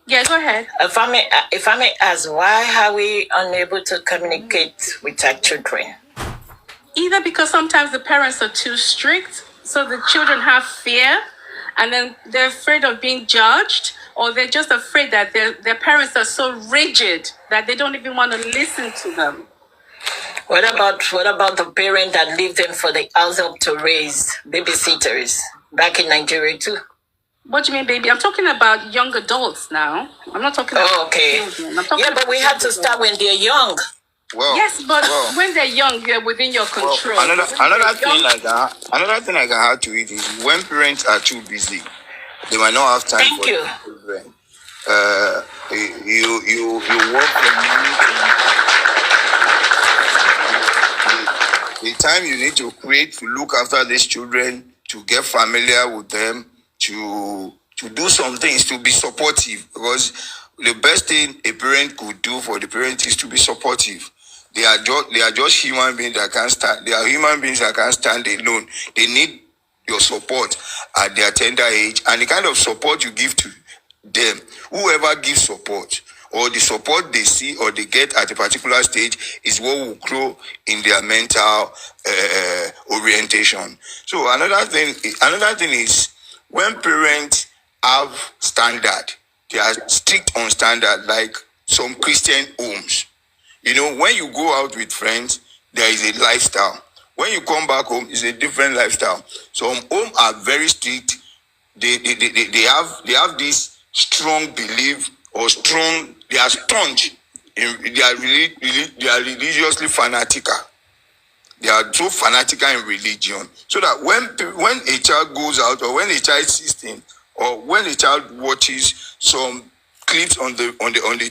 Yeah, go ahead. If I may ask, why are we unable to communicate with our children? Either because sometimes the parents are too strict, so the children have fear, and then they're afraid of being judged, or they're just afraid that their parents are so rigid that they don't even want to listen to them. What about the parent that leave them for the house help to raise babysitters back in Nigeria too? What do you mean, baby? I'm talking about young adults now. I'm not talking about children. I'm talking but we have to start when they're young. Well, yes, but when they're young, they're within your control. Well, another thing I can add to it is when parents are too busy, they might not have time for their children. You work for money. The time you need to create to look after these children, to get familiar with them, to do some things, to be supportive, because the best thing a parent could do for the parent is to be supportive. They are just human beings that can't stand. They are human beings that can't stand alone. They need your support at their tender age, and the kind of support you give to them. Whoever gives support, or the support they see or they get at a particular stage, is what will grow in their mental orientation. So another thing is when parents have standard, they are strict on standard, like some Christian homes. You know, when you go out with friends, there is a lifestyle. When you come back home, it's a different lifestyle. Some homes are very strict. They have this strong belief, or strong. They are staunch. They are religiously fanatical. They are so fanatical in religion, so that when a child goes out, or when a child sees things, or when a child watches some clips on the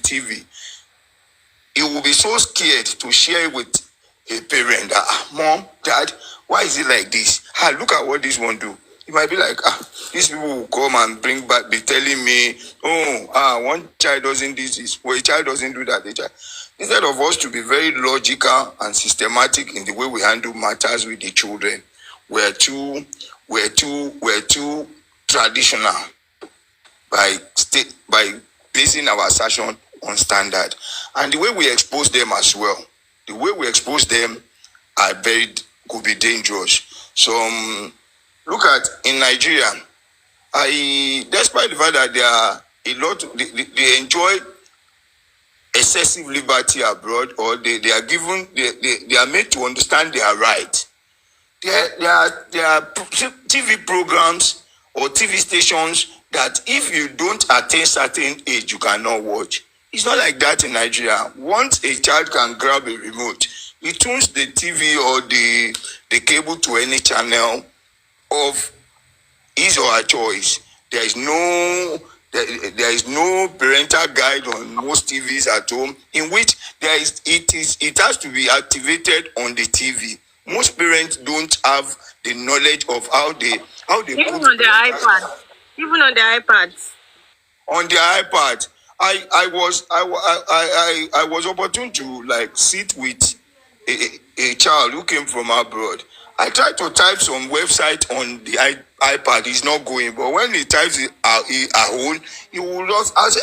TV, he will be so scared to share it with a parent that, Mom, Dad, why is it like this? Look at what this one do. It might be like, these people will come and be telling me, one child doesn't do this, or a child doesn't do that. Instead of us to be very logical and systematic in the way we handle matters with the children, we're too traditional by basing our assertion on standard. And the way we expose them as well, could be dangerous. So look at in Nigeria, despite the fact that they enjoy excessive liberty abroad, or they are made to understand their right. There are TV programs or TV stations that if you don't attain certain age, you cannot watch. It's not like that in Nigeria. Once a child can grab a remote, he tunes the TV or the cable to any channel of his or her choice. There is no parental guide on most TVs at home, in which it has to be activated on the TV. Most parents don't have the knowledge of how they even on their iPad. Even on their iPads. On their iPad. I was opportune to sit with a child who came from abroad. I tried to type some website on the iPad. It's not going, but when he types it a whole, he will just say,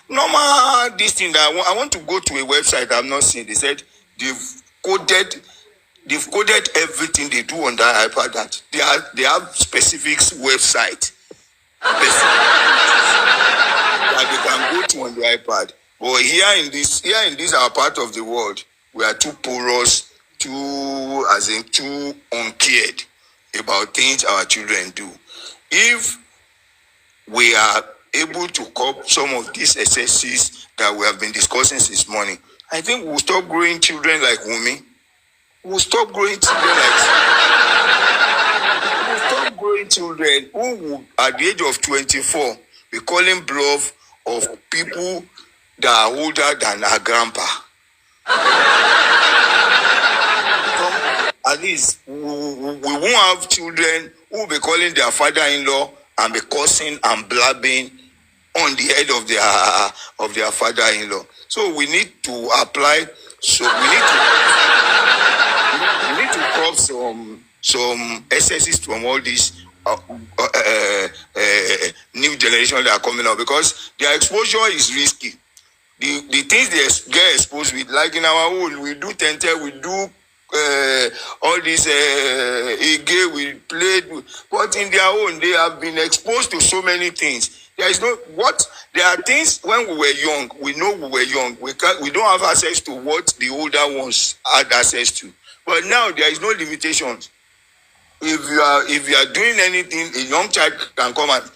normal this thing that I want to go to a website I've not seen. They said they've coded everything they do on that iPad, that they have specific website that they can go to on the iPad. But here in this our part of the world, we are too porous, too uncared about things our children do. If we are able to cope some of these excesses that we have been discussing this morning, I think we'll stop growing children like Wunmi. We'll stop growing children who will, at the age of 24, be calling bluff of people that are older than our grandpa. At least we won't have children who will be calling their father-in-law and be cursing and blabbing on the head of their father-in-law. So we need to apply. So we need to crop some excesses from all these new generation that are coming up, because their exposure is risky. The things they get exposed with, like in our own, we do tente, we do all this again, we played, but in their own, they have been exposed to so many things. There is no what there are things when we were young, we know we were young, we don't have access to what the older ones had access to. But now there is no limitations. If you are doing anything, a young child can come and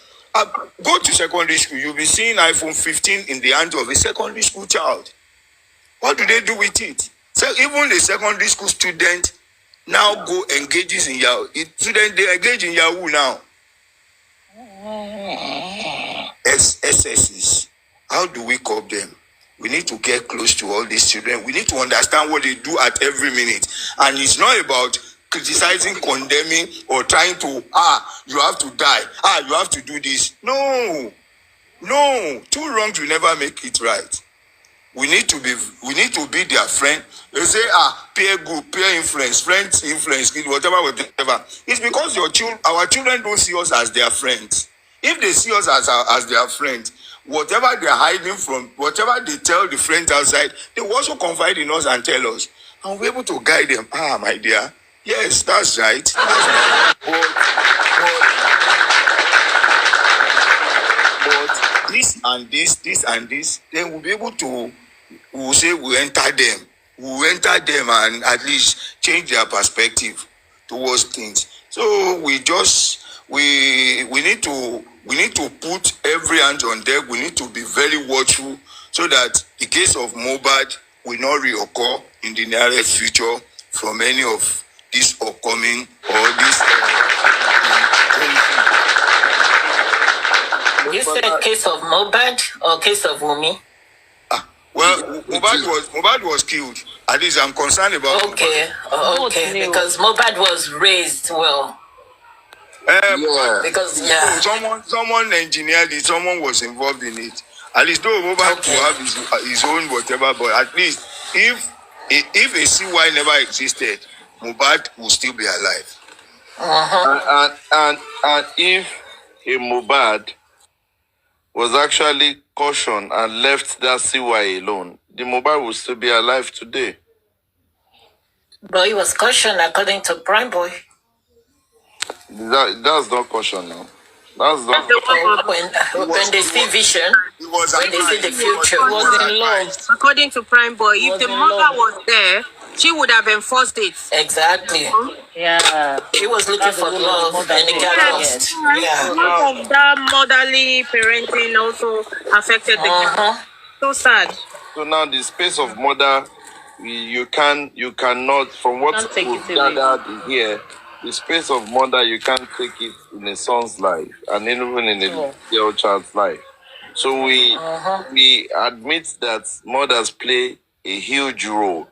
go to secondary school. You'll be seeing iPhone 15 in the hands of a secondary school child. What do they do with it? So even the secondary school student now go engages in Yahoo. Students, they engage in Yahoo now. SSs. How do we cope them? We need to get close to all these children. We need to understand what they do at every minute. And it's not about criticizing, condemning, or trying to, you have to die. You have to do this. No. Two wrongs will never make it right. We need to be their friend. They say, peer group, peer influence, friends influence, whatever. It's because our children don't see us as their friends. If they see us as their friends, whatever they're hiding from, whatever they tell the friends outside, they will also confide in us and tell us. And we're able to guide them. My dear, yes, that's right. But this and this, then we'll be able to, we'll say we'll enter them. We'll enter them and at least change their perspective towards things. So we need to put every hand on deck. We need to be very watchful so that the case of Mohbad will not reoccur in the nearest future from any of this upcoming or this. You said case of Mohbad or case of Wunmi? Well, Mohbad was killed. At least I'm concerned about. Okay, because Mohbad was raised well. Because someone engineered it. Someone was involved in it. At least though Mohbad could have his own whatever, but at least if a CY never existed, Mohbad would still be alive. And if a Mohbad was actually cautioned and left that CY alone, the Mohbad would still be alive today. But he was cautioned according to Prime Boy. That's not caution now. That's not when they see vision, when they see the future. It was in love. According to Prime Boy, if the mother was there, she would have enforced it. Exactly. Yeah. She was looking for love and it got lost. Some of that motherly parenting also affected the girl. So sad. So now the space of mother, you cannot, from what we've gathered here, the space of mother, you can't take it in a son's life and even in a girl child's life. So we admit that mothers play a huge role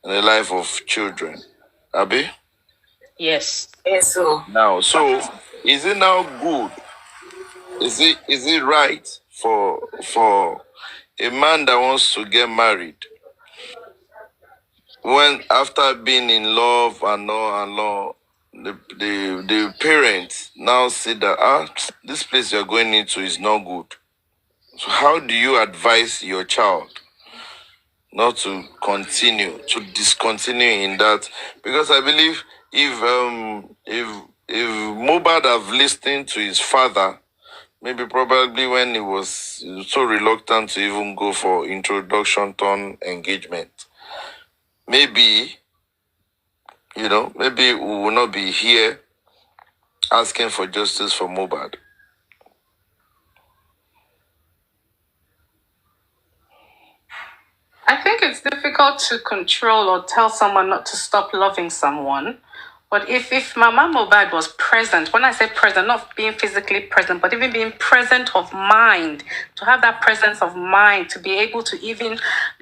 in the life of children. Abi? Yes. Yes, so. Now, so is it now good? Is it right for a man that wants to get married, when after being in love and all, the parents now say that this place you're going into is not good. So how do you advise your child not to discontinue in that? Because I believe if Mohbad have listened to his father, maybe probably when he was so reluctant to even go for introduction turn engagement, maybe we will not be here asking for justice for Mohbad. I think it's difficult to control or tell someone not to stop loving someone. But if Mama Mohbad was present, when I say present, not being physically present, but even being present of mind, to have that presence of mind, to be able to even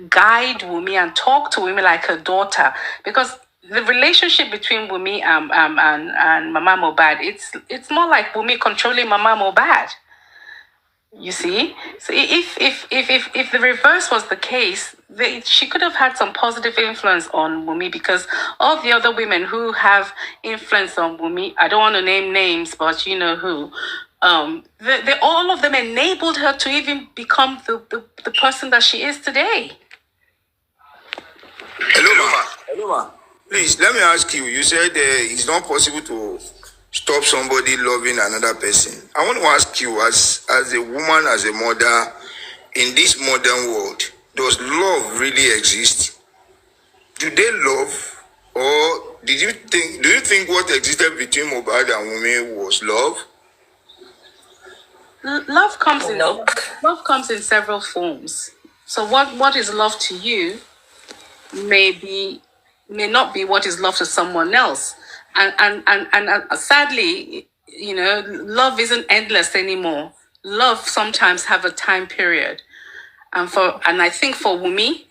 guide Wunmi and talk to Wunmi like a daughter. Because the relationship between Wunmi and Mama Mohbad, it's more like Wunmi controlling Mama Mohbad. You see, so if the reverse was the case, she could have had some positive influence on Wunmi, because all the other women who have influence on Wunmi, I don't want to name names, but you know who, all of them enabled her to even become the person that she is today. Hello, ma. Please, let me ask you. You said it's not possible to stop somebody loving another person. I want to ask you, as a woman, as a mother, in this modern world, does love really exist? Do they love, or do you think what existed between Mohbad and Wunmi was love? Love comes in Nope. love comes in several forms. So what is love to you may not be what is love to someone else. And sadly, you know, love isn't endless anymore. Love sometimes have a time period. And I think for Wunmi,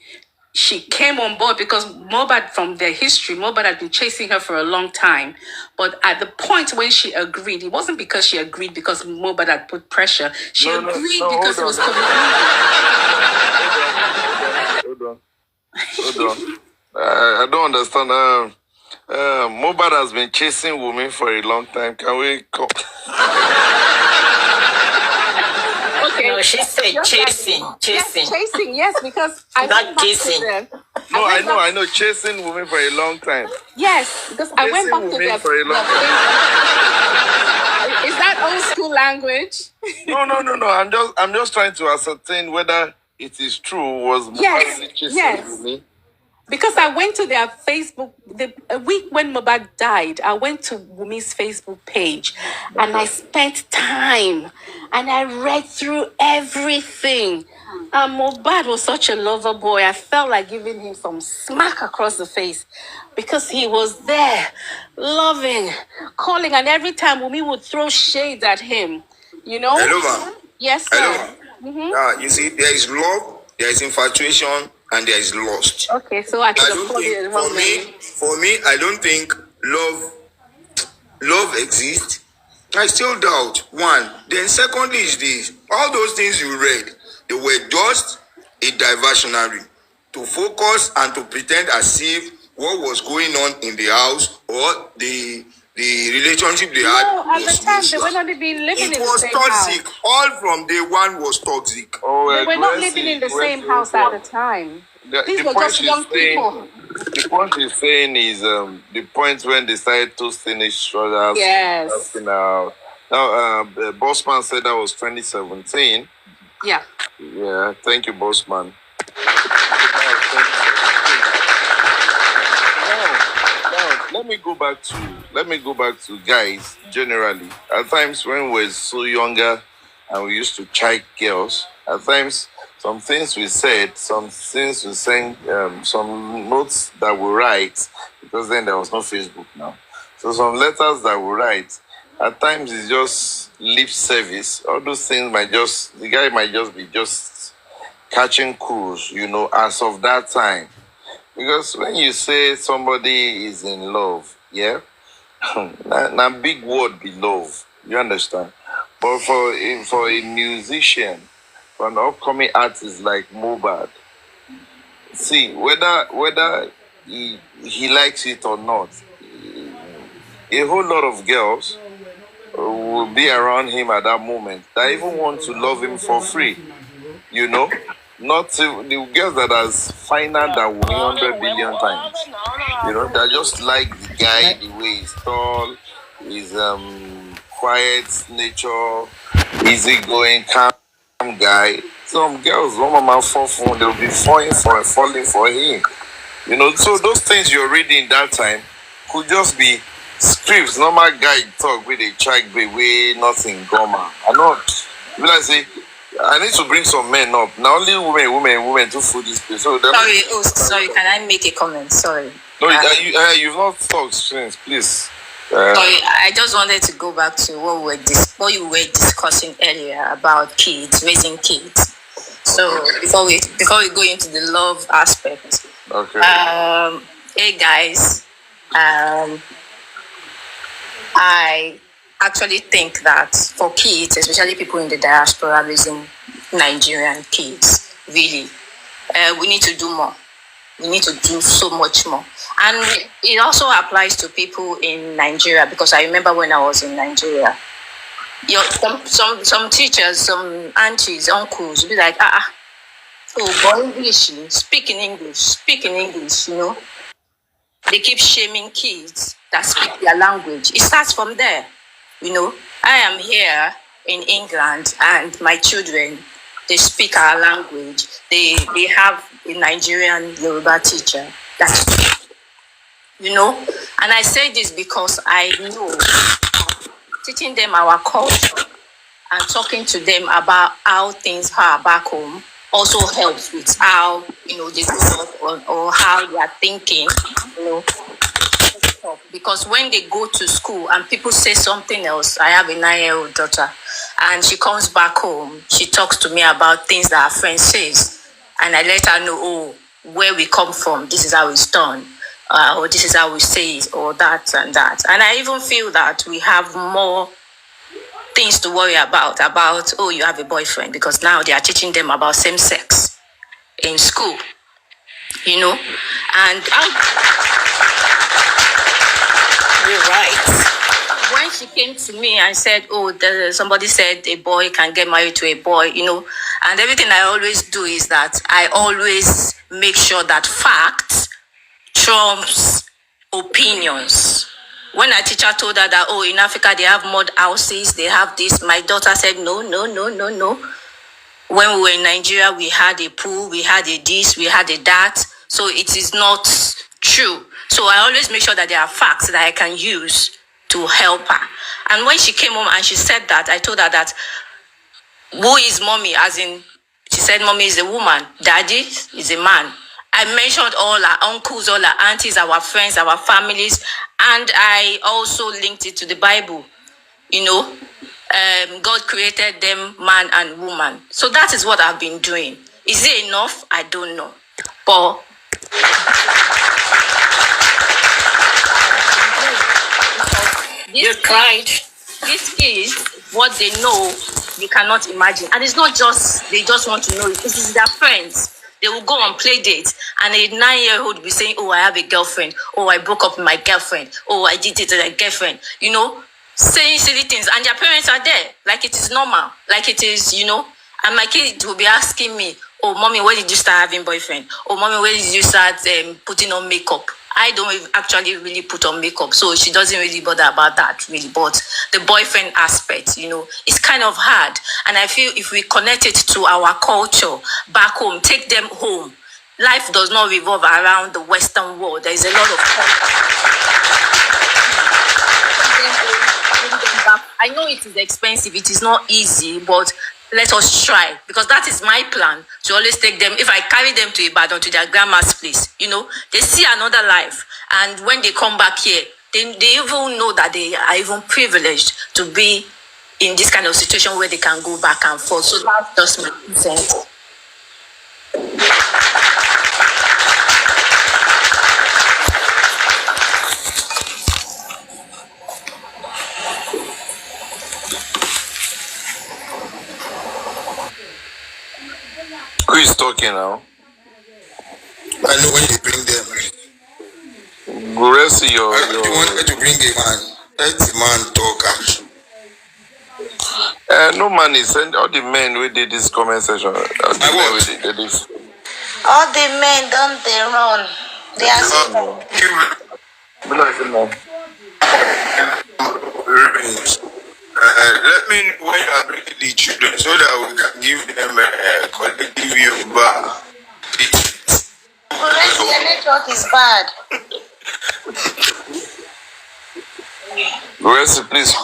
she came on board because Mohbad, from their history, Mohbad had been chasing her for a long time. But at the point when she agreed, it wasn't because she agreed because Mohbad had put pressure. She agreed because it was Hold on. I don't understand. Mohbad has been chasing Wunmi for a long time. Can we come? Okay. No, she said chasing. Yes, chasing, yes, because I Not went back kissing. to them. No, I know. Chasing Wunmi for a long time. Yes, because I went back to Chasing them. Wunmi for a long Is that old school language? No. I'm just trying to ascertain whether it is true. Was Mohbad really chasing Wunmi? Because I went to their Facebook, a week when Mohbad died, I went to Wunmi's Facebook page and I spent time and I read through everything. Mohbad was such a lover boy. I felt like giving him some smack across the face because he was there, loving, calling, and every time Wunmi would throw shade at him, you know? Hello, ma. Yes, sir. Hello, ma. You see, there is love, there is infatuation, and there is lust. Okay, so I could I have don't called it think, wrong name. for me, I don't think love exists. I still doubt. One. Then secondly is this. All those things you read, they were just a diversionary to focus and to pretend as if what was going on in the house or the relationship they had No, at was the time, they mutual. were not even living It in the was same toxic. house. All from day one was toxic. They were not living in the same house at the time. These were just young people. The point he's saying is the point when they started to finish struggles. Yes. Now, Bossman said that was 2017. Yeah. Yeah, thank you, Bossman. Now, let me go back to guys generally. At times when we were so younger and we used to check girls, at times some things we said, some things we sang, some notes that we write, because then there was no Facebook now. So some letters that we write, at times it's just lip service. All those things the guy might just be just catching cruise, you know, as of that time. Because when you say somebody is in love, yeah, now big word be love. You understand? But for a musician, for an upcoming artist like Mohbad, see whether he likes it or not, a whole lot of girls will be around him at that moment that even want to love him for free. You know, not the girls that are finer than 100 billion times. You know, they just like the guy, the way he's tall, his quiet nature, easygoing, calm guy. Some girls, one mama fall for, they'll be falling for him. You know, so those things you're reading that time could just be scripts. Normal guy talk with a check way nothing grammar. I know. Will I say? I need to bring some men up. Now only women to food this place. So sorry, can I make a comment? Sorry. No, you've not talked since, please. Sorry, I just wanted to go back to what you were discussing earlier about kids, raising kids. So before we go into the love aspect, Okay. Hey guys, I actually think that for kids, especially people in the diaspora raising Nigerian kids, really, we need to do more. We need to do so much more. And it also applies to people in Nigeria, because I remember when I was in Nigeria, some teachers, some aunties, uncles be like, oh, boy, English, speak in English, you know. They keep shaming kids that speak their language. It starts from there, you know. I am here in England and my children, they speak our language. They have a Nigerian Yoruba teacher. That's, you know. And I say this because I know teaching them our culture and talking to them about how things are back home also helps with how, you know, they grow up or how they are thinking, you know. Because when they go to school and people say something else, I have a 9-year-old daughter, and she comes back home, she talks to me about things that her friend says, and I let her know, oh, where we come from, this is how it's done, or this is how we say it, or that and that. And I even feel that we have more things to worry about, oh, you have a boyfriend, because now they are teaching them about same sex in school, you know. And you're right. When she came to me and said, oh, somebody said a boy can get married to a boy, you know, and everything I always do is that I always make sure that facts trumps opinions. When a teacher told her that, oh, in Africa they have mud houses, they have this, my daughter said, no. When we were in Nigeria, we had a pool, we had a this, we had a that. So it is not true. So I always make sure that there are facts that I can use to help her. And when she came home and she said that, I told her that, who is mommy? As in, she said mommy is a woman, daddy is a man. I mentioned all our uncles, all our aunties, our friends, our families, and I also linked it to the Bible. You know, God created them man and woman. So that is what I've been doing. Is it enough? I don't know. But You cried. these kids, what they know, you cannot imagine. And it's not just, they just want to know it. This is their friends. They will go on play dates, and a 9-year-old will be saying, oh, I have a girlfriend. Oh, I broke up with my girlfriend. Oh, I did it to a girlfriend. You know, saying silly things. And their parents are there. Like it is normal. Like it is, you know. And my kid will be asking me, oh, mommy, when did you start having boyfriend? Oh, mommy, when did you start putting on makeup? I don't actually really put on makeup, so she doesn't really bother about that, really. But the boyfriend aspect, you know, it's kind of hard. And I feel if we connect it to our culture back home, take them home. Life does not revolve around the Western world. There is a lot of I know it is expensive, it is not easy, but let us try, because that is my plan, to always take them. If I carry them to Ibadan, to their grandma's place, you know, they see another life. And when they come back here, they even know that they are even privileged to be in this kind of situation where they can go back and forth. So that's just my sense. Who is talking now? I know when you bring them, right? Guresi, You wanted to bring a man. Let the man talk. no man is send all the men who did this comment section. All the men who did this. All the men don't they run? They are let me know when you are bringing the children so that we can give them a collective view. But the network is bad. Guresi, please.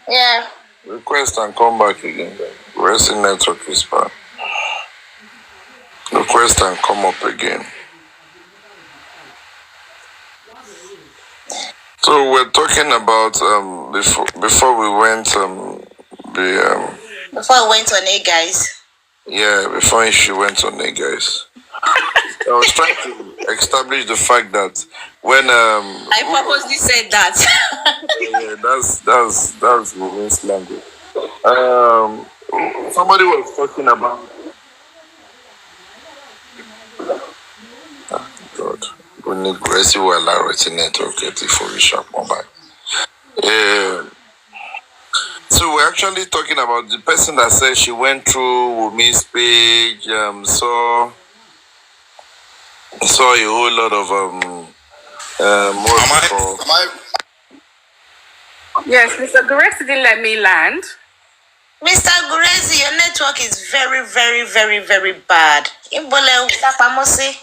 Yeah. Request and come back again. Guresi network is bad. Request and come up again. So we're talking about before we went Before I went on it, guys. yeah, before she went on it, guys. I was trying to establish the fact that when I purposely said that. yeah, that's women's language. Somebody was talking about We need aggressive network for Richard Mohbad. So we're actually talking about the person that said she went through Wunmi's page, saw a whole lot of Yes, Mr. Guresi didn't let me land. Mr. Gurezi, your network is very, very, very, very bad. Imbole utapamosi.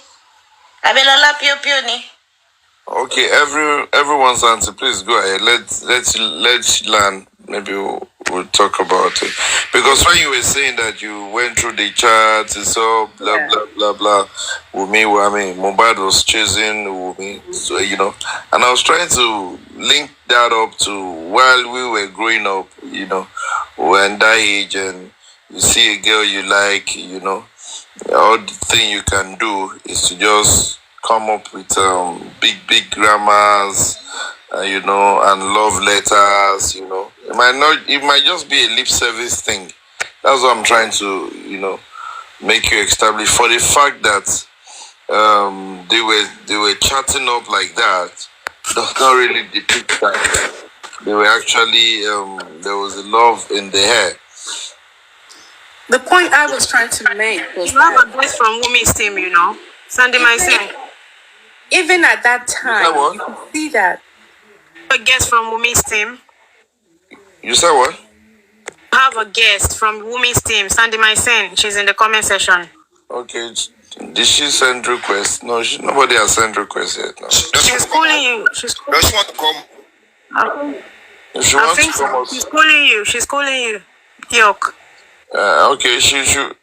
Abelola pio pio ni. Okay, everyone's answer. Please go ahead. Let's learn. Maybe we'll talk about it. Because when you were saying that you went through the charts, it's all blah blah blah blah. Wunmi, Mohbad was chasing Wunmi, so and I was trying to link that up to while we were growing up. When that age and you see a girl you like, all the thing you can do is to just come up with big grammars, and love letters. It might just be a lip service thing. That's what I'm trying to make you establish. For the fact that they were chatting up like that does not really depict that they were actually there was a love in the air. The point I was trying to make was You have a voice from Wunmi's team, Sandy myself. even at that time, what? you could see that. A guest from Wunmi's team. You said what? I have a guest from Wunmi's team, Sandy myself. She's in the comment section. Okay. Did she send request? No, nobody has sent request yet. No. She's calling you. She's calling Does she want to come? If she I wants think to come so. She's calling you. She's calling you. Diok. okay, she should.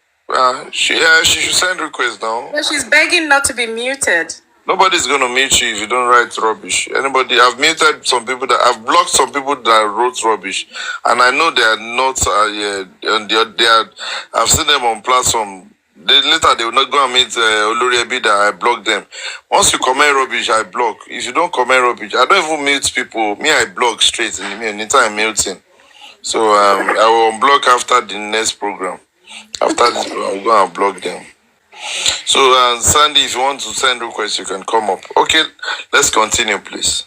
She should send request now. So she's begging not to be muted. Nobody's gonna mute you if you don't write rubbish. Anybody? I've muted some people I've blocked some people that wrote rubbish, and I know they are not. And they are. I've seen them on platform. Later they will not go and meet Olori Ebi that I block them. Once you comment rubbish, I block. If you don't comment rubbish, I don't even mute people. Me, I block straight. Anytime muting. So I will unblock after the next program. After this, I'll go and block them. So Sandy, if you want to send requests, you can come up. Okay, let's continue, please.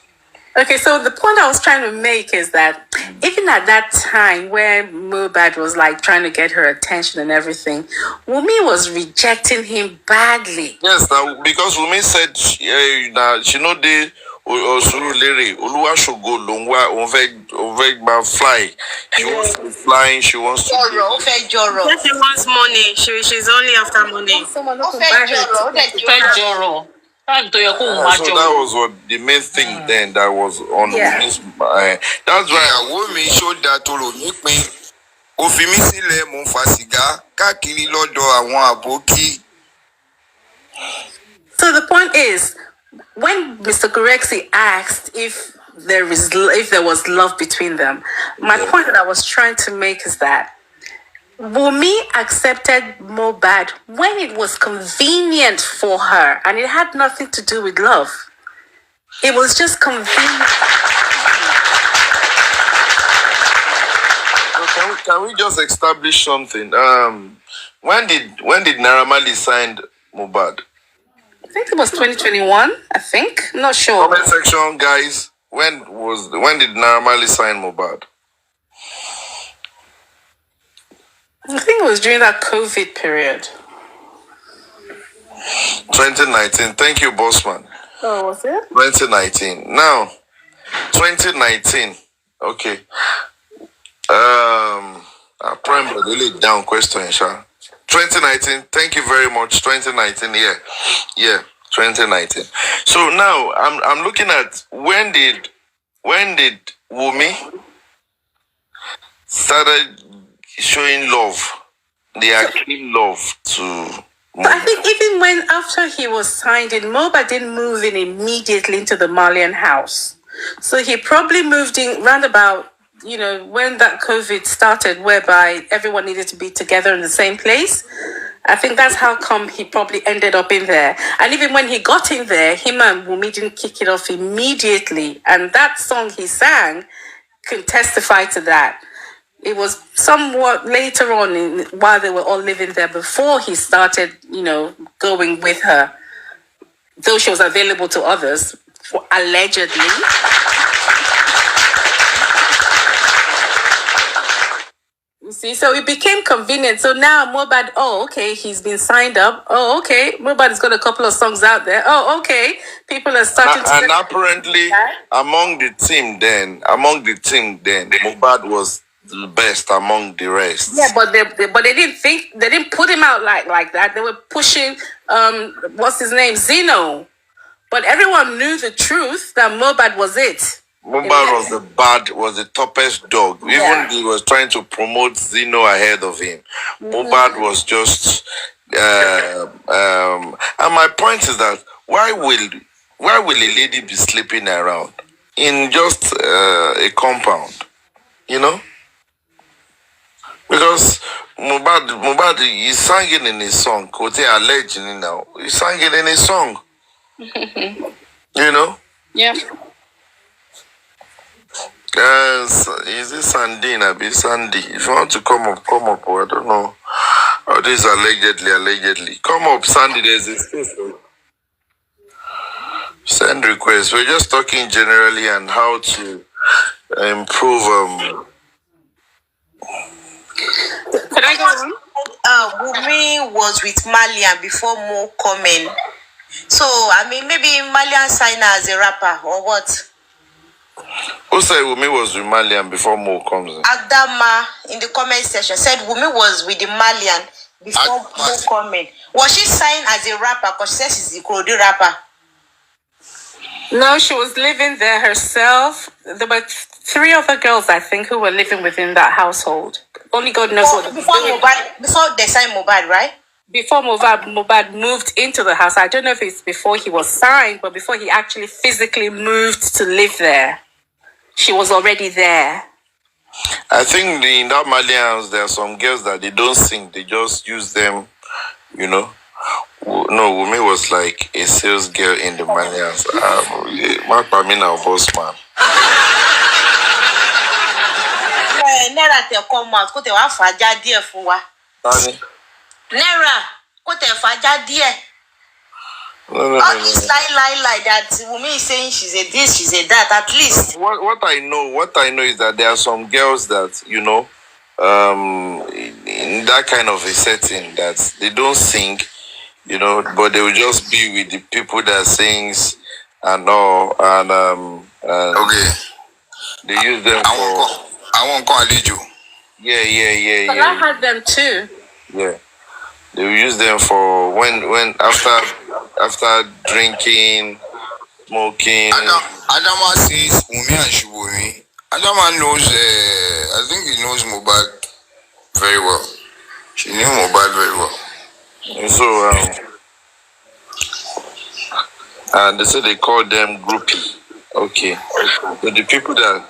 Okay, so the point I was trying to make is that even at that time where Mohbad was like trying to get her attention and everything, Wunmi was rejecting him badly. Yes, now because Wunmi said she know the Surulere Oluwa Shogo Longwa Onveg fly. She wants to be flying. She wants to. Joro. Yes, she wants money. She's only after money. Someone who can buy her Joro. Time to your So that was what the main thing then that was on Wunmi's mind. That's why Wunmi showed that to me. Òfin mi sílẹ̀ mò ń fa sìgá káàkiri lọ́dọ̀ àwọn àbókí. So the point is, when Mr. Guresi asked if there was love between them, my point that I was trying to make is that Wunmi accepted Mohbad when it was convenient for her, and it had nothing to do with love. It was just convenient. So can we just establish something? When did Naira Marley signed Mohbad? I think it was 2021. I think, I'm not sure. Comment section, guys. When did Naira Marley sign Mohbad? I think it was during that COVID period. 2019. Thank you, Bossman. Oh, was it? 2019. Now, 2019. Okay. I probably really down question, Sha. 2019. Thank you very much. 2019. Yeah. 2019. So now I'm looking at when did Wunmi started showing love, the actual love to. But I think even when after he was signed in, Mohbad didn't move in immediately into the Malian house. So he probably moved in round about, when that COVID started, whereby everyone needed to be together in the same place. I think that's how come he probably ended up in there. And even when he got in there, him and Wunmi didn't kick it off immediately. And that song he sang can testify to that. It was somewhat later on while they were all living there before he started, going with her. though she was available to others, allegedly. You see, so it became convenient. So now Mohbad, oh, okay, he's been signed up. Oh, okay, Mohbad's got a couple of songs out there. Oh, okay, people are starting to... And apparently, among the team then, Mohbad was the best among the rest. Yeah, but they didn't put him out like that. They were pushing, what's his name, Zeno. But everyone knew the truth that Mohbad was it. Mohbad was the toughest dog. Yeah. Even he was trying to promote Zeno ahead of him. Mohbad was just and my point is that why will a lady be sleeping around in just a compound? You know? Because Mohbad is singing in his song. Kote allegedly now. He's singing in his song. You know? Yeah. Guys, is this Sandina? Be Sandy. If you want to come up. I don't know. Oh, this is allegedly. Come up, Sandy. There's a space. Send requests. We're just talking generally on how to improve. Can I go on? Wunmi was with Malian before Mo coming. So, I mean, maybe Malian signed her as a rapper or what? Who said Wunmi was with Malian before Mo comes in? Adama in the comment section said Wunmi was with the Malian before Mo coming. Was she signed as a rapper? Because she says she's the Kurdi rapper. No, she was living there herself. There were 3 other girls, I think, who were living within that household. Only God knows what before they signed Mohbad, right? Before Mohbad moved into the house. I don't know if it's before he was signed, but before he actually physically moved to live there. She was already there. I think in that Malian house, there are some girls that they don't sing. They just use them, you know. No, Wunmi was like a sales girl in the Malian house. Boss man. Naira te come out, ko te wa faja díẹ̀ fún wa. Naira, ko te faja díẹ̀. No. This lie that Wunmi is saying she's a this, she's a that, at least. What I know is that there are some girls that, you know, in that kind of a setting that they don't sing, you know, but they will just be with the people that sings and all, and Okay. they use them for... I won't call you. Yeah. But I had them too. Yeah. They will use them for when after drinking, smoking. Adama sees Wunmi and Shibumi. Adama knows, I think he knows Mohbad very well. She knew Mohbad very well. And so, and they say they call them groupie. Okay. So the people that...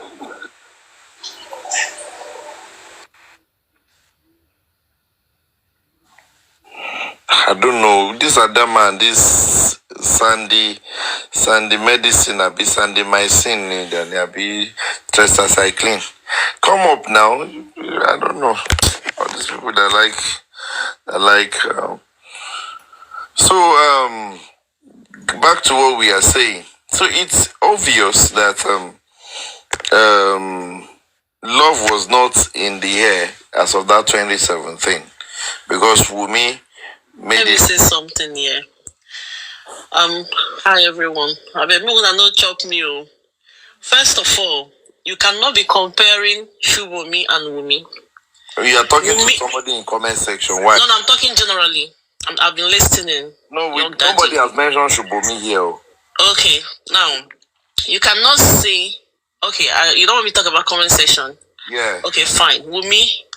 I don't know. This Adama and this Sandy medicine, Abi Sandy mycin, then Abi tetracycline. Come up now. I don't know. All these people that like. So back to what we are saying. So it's obvious that love was not in the air as of that 2017 because Wunmi. Let me say something here. Hi everyone. I mean, me wanna not chop me. First of all, you cannot be comparing Shubumi and Wunmi. You are talking to somebody in comment section. Why? No, I'm talking generally. I've been listening. No, nobody has mentioned Shubumi here. Okay, now you cannot say. Okay, you don't want me to talk about comment section. Yeah. Okay, fine. Wunmi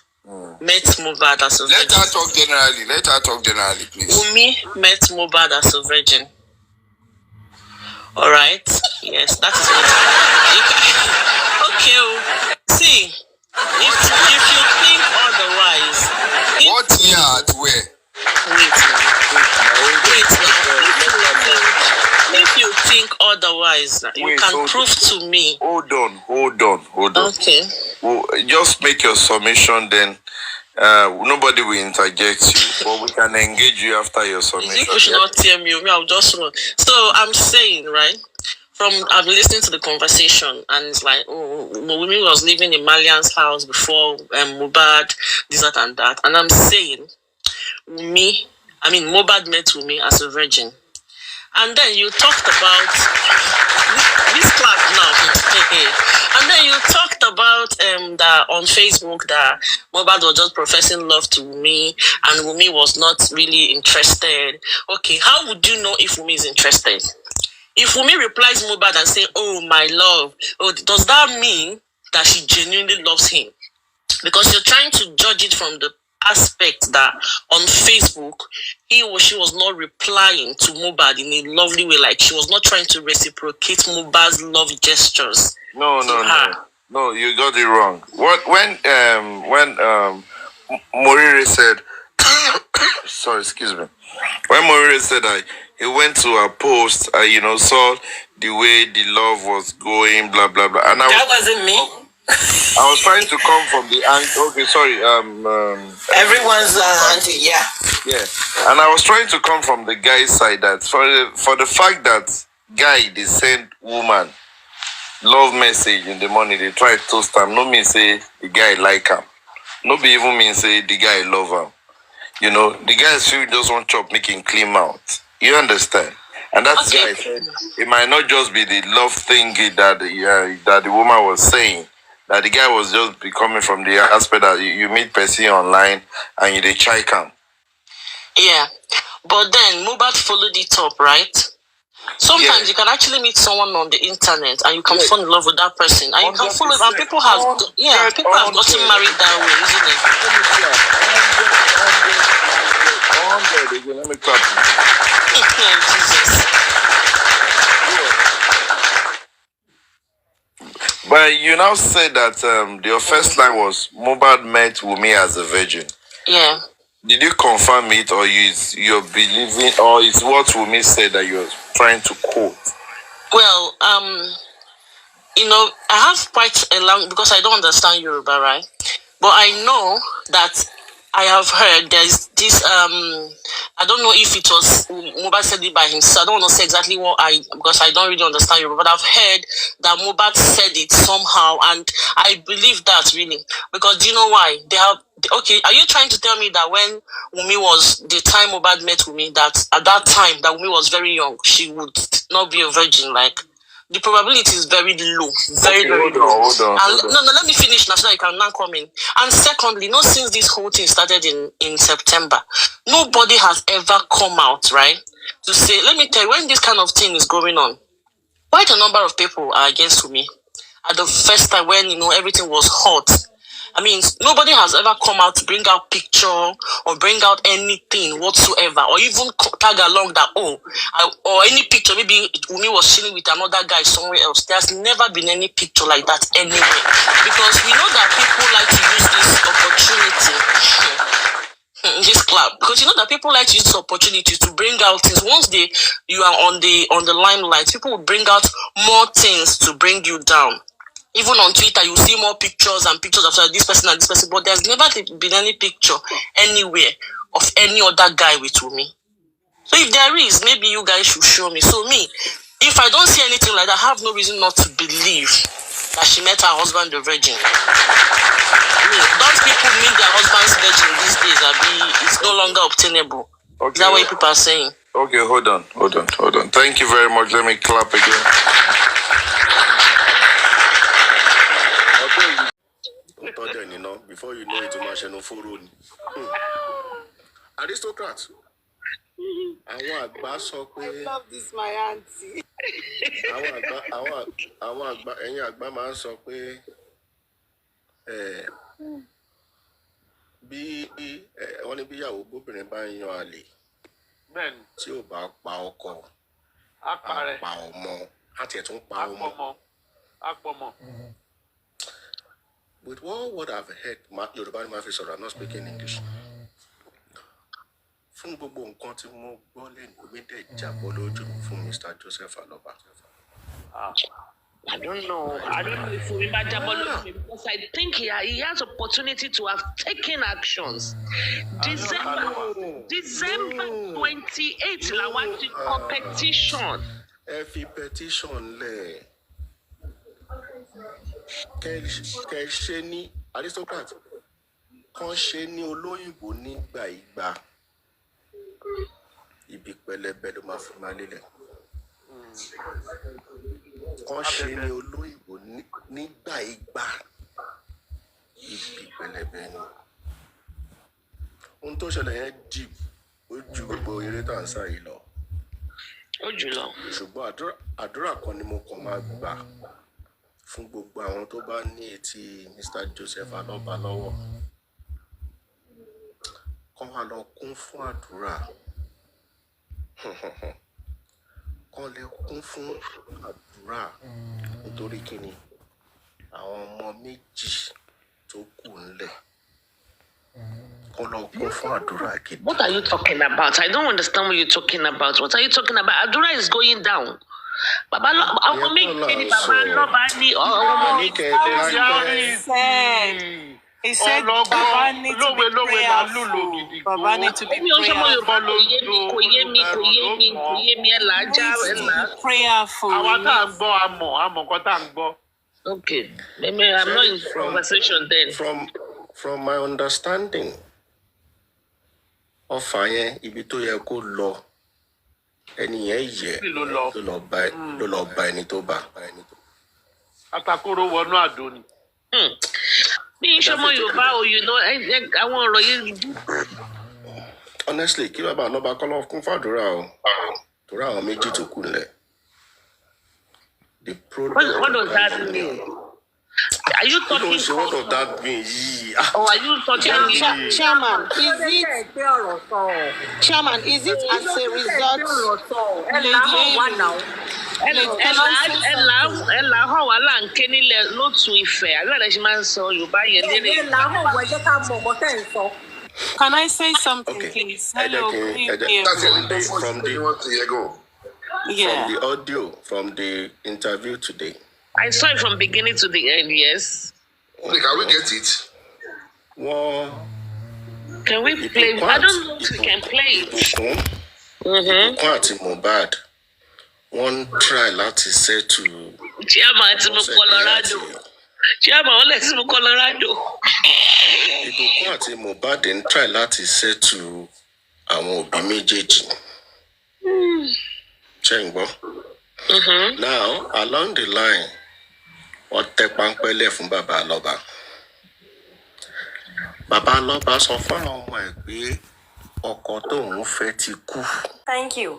met Mohbad as a virgin. Let her talk generally, please. Wunmi met Mohbad as a virgin. All right. Yes, that is what. Okay. See, if you think otherwise. What year at where? If you think otherwise, you can prove to me. Hold on. Okay. Well, just make your submission, then nobody will interject you, but we can engage you after your submission. You should not tell me. I'll just run. So I'm saying, right? I've been listening to the conversation, and it's like, oh, Wunmi was living in Malian's house before Mohbad, this, that, and that. And I'm saying, Mohbad met Wunmi as a virgin. And then you talked about this clap now. And then you talked about that on Facebook that Mohbad was just professing love to Wunmi, and Wunmi was not really interested. Okay, how would you know if Wunmi is interested? If Wunmi replies Mohbad and say, "Oh my love," does that mean that she genuinely loves him? Because you're trying to judge it from the aspect that on Facebook he or she was not replying to Mohbad in a lovely way, like she was not trying to reciprocate Mohbad's love gestures. No, you got it wrong. When Morire said, sorry, excuse me. When Morire said that he went to a post, saw the way the love was going, blah blah blah, and that wasn't me. I was trying to come from the angle. Okay, sorry. Everyone's auntie, yeah. Yeah, and I was trying to come from the guy's side that for the fact that guy they send woman love message in the morning, they try to toast him. No mean say the guy like him. No be even mean say the guy love him. The guy still just want chop making clean mouth. You understand? And that's guy said it might not just be the love thing that the woman was saying. That the guy was just coming from the aspect that you meet person online and you dey try come. Yeah, but then Mohbad followed it up, right? Sometimes you can actually meet someone on the internet and you can fall in love with that person, and you can follow. And people have gotten married that way, isn't it? Let me clap. Jesus. But you now said that your first line was Mohbad met Wunmi as a virgin. Yeah. Did you confirm it, or you're believing, or is what Wunmi said that you're trying to quote? Well, I have quite a long, because I don't understand Yoruba, right? But I know that I have heard there's this I don't know if it was Mohbad said it by himself. I don't want to say exactly because I don't really understand Yoruba, but I've heard that Mohbad said it somehow, and I believe that really. Because do you know why? Okay, are you trying to tell me that when Wunmi was, the time Mohbad met Wunmi, that at that time that Wunmi was very young, she would not be a virgin? Like, the probability is very low, very low. Hold on. No, let me finish now so that you can now come in. And secondly, since this whole thing started in September, nobody has ever come out, right, to say, let me tell you, when this kind of thing is going on, quite a number of people are against me. At the first time when, everything was hot, nobody has ever come out to bring out picture or bring out anything whatsoever, or even tag along that, or any picture, maybe Wunmi was chilling with another guy somewhere else. There's never been any picture like that anywhere. Because we know that people like to use this opportunity. This club, because that people like to use this opportunity to bring out things. Once you are on the limelight, people will bring out more things to bring you down. Even on Twitter, you see more pictures and pictures of this person and this person, but there's never been any picture anywhere of any other guy with Wunmi. So if there is, maybe you guys should show me. So if I don't see anything like that, I have no reason not to believe that she met her husband the virgin. Don't people meet their husbands virgin these days? It's no longer obtainable. Okay. Is that what people are saying? Okay, hold on. Thank you very much. Let me clap again. Before you know it, aristocrats. I love this, my auntie. Bí wọ́n ní bíyàwó bóbìnrin bá ń yan àlè tí ò bá pa ọkọ á pa ọmọ á tiẹ̀ tún pa ọmọ. With what I've heard, Yorùbá ni màá fi sọ̀rọ̀, I'm not speaking English. Fún gbogbo nǹkan tí mo gbọ́ lẹ́nu, omi dẹ̀ jábọ́ lójú fún Mr. Joseph Aloba. I don't know if we remember because I think he has opportunity to have taken actions. December 28th, la wá sí competition. Every petition lẹ̀. Kẹ́ ṣe ní aristocrat. Kàn ṣe ní olóyìnbó nígbà ìgbà. Ibi pẹlẹbẹ ló máa fi máa lélẹ̀. Kàn ṣe ní olóyìnbó nígbà ìgbà. Ibi pẹlẹbẹ ni. Ohun tó ṣẹlẹ̀ yẹn deep. Ó ju gbogbo eré tá à ń sá yìí lọ. Ó jù lọ. Ṣùgbọ́n àdúrà kan ni mo kàn máa gbà fún gbogbo àwọn tó bá ní etí Mr. Joseph Aloba lọ́wọ́. Kàn wá lọ kún fún àdúrà. Kàn lè kún fún àdúrà nítorí kíni àwọn ọmọ méjì tó kù ńlẹ̀. Kàn lọ kún fún àdúrà gidi. What are you talking about? I don't understand what you're talking about. What are you talking about? Adura is going down. Baba àwọn méjì ni Baba Aloba ní He said Baba need to be prayerful. Baba need to be prayerful. Okay, maybe I'm not in conversation then. From my understanding, ọfà yẹn ibi tó yẹ kó lọ ẹni yẹn yẹ ló lọ bá ẹni tó bá. Atakoro wọnú àdó ni. Bí ìṣọmọ Yorùbá o, you know, àwọn ọ̀rọ̀ yìí. Honestly, kí bàbá Aloba kọ́ lọ kún fàdúrà o. Torí àwọn méjì tó kù lẹ̀. What does that mean? Are you talking? What does that mean? Or are you talking? Chairman, is it as a result? Can I say something, please? Hello, From the audio, from the interview today. I saw it from beginning to the end, yes. Okay, can we get it? Well, can we play? I don't know if we can play it. Ìbùkún àti Mohbad, wọ́n try láti settle. Chairman ti mú Colorado. Ìbùkún àti Mohbad ń try láti settle àwọn òbí méjèèjì. Ṣé ń gbọ́? Now, along the line, wọ́n tẹ páńpẹ́lẹ̀ fún Baba Aloba. Baba Aloba sọ fún àwọn ọmọ ẹ̀ pé ọkọ tóun fẹ́ ti kú. Thank you.